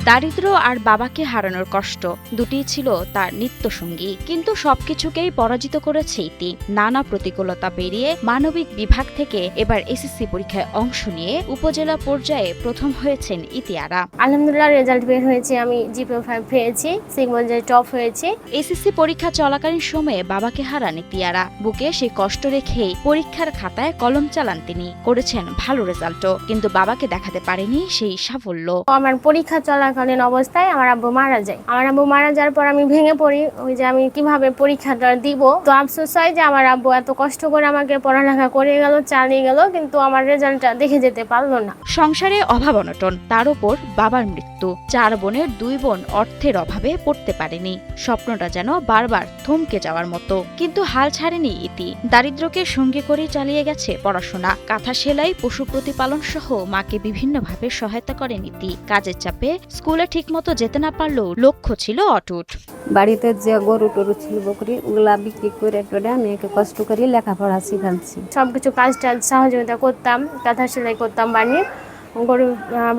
দারিদ্র আর বাবাকে হারানোর কষ্ট দুটিই ছিল তার নিত্যসঙ্গী, কিন্তু সবকিছুকেই পরাজিত করেছে ইতি। নানা প্রতিকূলতা পেরিয়ে মানবিক বিভাগ থেকে এবার এসএসসি পরীক্ষায় অংশ নিয়ে উপজেলা পর্যায়ে প্রথম হয়েছেন ইতিয়ারা। আলহামদুলিল্লাহ রেজাল্ট বের হয়েছে, আমি জিপিএ 5 পেয়েছি, সিগমন্ডে টপ হয়েছি। এসএসসি পরীক্ষা চলাকালীন সময়ে বাবাকে হারান ইতিয়ারা। বুকে সেই কষ্ট রেখেই পরীক্ষার খাতায় কলম চালান তিনি। করেছেন ভালো রেজাল্টও, কিন্তু বাবাকে দেখাতে পারেনি সেই সাফল্য। আমার পরীক্ষা চলাকালীন অবস্থায় আমার আব্বু মারা যায়। আমার আব্বু মারা যাওয়ার পর আমি ভেঙে পড়ি, ওই যে আমি কিভাবে পরীক্ষাটা দিব। তো আফসোস হয় যে আমার আব্বু এত কষ্ট করে আমাকে পড়ালেখা করে গেল, চালিয়ে গেল, কিন্তু আমার রেজাল্টটা দেখে যেতে পারলো না। সংসারে অভাব অনটন, তার উপর বাবার মৃত্যু। 4 বোনের 2 বোন অর্থের অভাবে পড়তে পারেনি। স্বপ্নটা যেন বারবার থমকে যাওয়ার মতো, কিন্তু হাল ছাড়েনি ইতি। দারিদ্র্যকে সঙ্গী করেই চালিয়ে গেছে পড়াশোনা। কাঁথা সেলাই, পশু প্রতিপালন সহ মাকে বিভিন্নভাবে সহায়তা করেন ইতি। কাজের চাপে স্কুলে ঠিকমতো যেতে না পারলেও লক্ষ্য ছিল অটুট। বাড়িতে যে গরু টরু ছিল বকরি, ওগুলা বিক্রি করে টোরে আমি একে কষ্ট করে লেখাপড়া শিখাচ্ছি। সবকিছু কাজ টাজ সহযোগিতা করতাম, কাঁথা সেলাই করতাম, গরু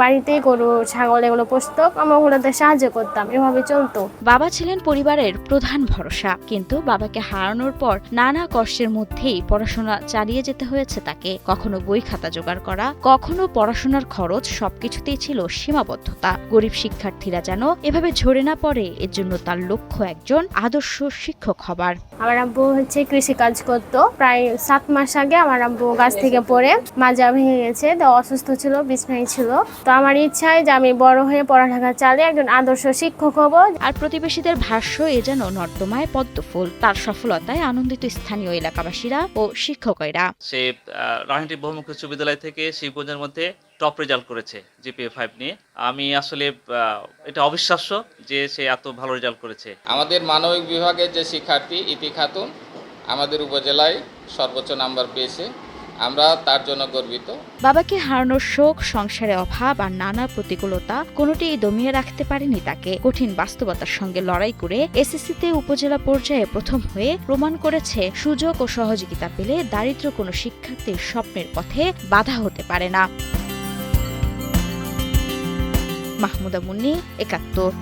বাড়িতেই গরু ছাগল এগুলো পুষতো, আমি ওগুলোতে সাহায্য করতাম, এভাবে চলতো। বাবা ছিলেন পরিবারের প্রধান ভরসা, কিন্তু বাবাকে হারানোর পর নানা কষ্টের মধ্যেই পড়াশোনা চালিয়ে যেতে হয়েছে তাকে। কখনো বই খাতা জোগাড় করা, কখনো পড়াশোনার খরচ, সবকিছুতেই ছিল সীমাবদ্ধতা। গরিব শিক্ষার্থীরা যেন এভাবে ঝরে না পড়ে, এর জন্য তার লক্ষ্য একজন আদর্শ শিক্ষক হবার। আমার আব্বু কৃষি কাজ করতো। প্রায় 7 মাস আগে আমার আব্বু গাছ থেকে পড়ে মাজা ভেঙে গেছে, তো অসুস্থ ছিল, বিছানায় ছিল। তো আমার ইচ্ছায় যে আমি বড় হয়ে পড়ালেখা চালিয়ে একজন আদর্শ শিক্ষক হব। আর প্রতিবেশীদের ভাষ্য, এ যেন নর্দমায় পদ্মফুল। তার সফলতায় আনন্দিত স্থানীয় এলাকাবাসীরা ও শিক্ষকেরা। সে রাজনীতি বহুমুখী উচ্চ বিদ্যালয় থেকে শিবগঞ্জের মধ্যে টপ রেজাল্ট করেছে জিপিএ 5 নিয়ে। আমি আসলে এটা অবিশ্বাস্য যে সে এত ভালো রেজাল্ট করেছে। আমাদের মানবিক বিভাগের যে শিক্ষার্থী ইতি খাতুন আমাদের উপজেলায় সর্বোচ্চ নাম্বার পেয়েছে, আমরা তার জন্য গর্বিত। বাবাকে হারানোর শোক, সংসারে অভাব আর নানা প্রতিকূলতা কোনোটিই দমিয়ে রাখতে পারেনি তাকে। কঠিন বাস্তবতার সঙ্গে লড়াই করে এসএসসিতে উপজেলা পর্যায়ে প্রথম হয়ে প্রমাণ করেছে, সুযোগ ও সহযোগিতা পেলে দারিদ্র কোনো শিক্ষার্থীর স্বপ্নের পথে বাধা হতে পারে না। মাহমুদা মুন্নি, ৭১।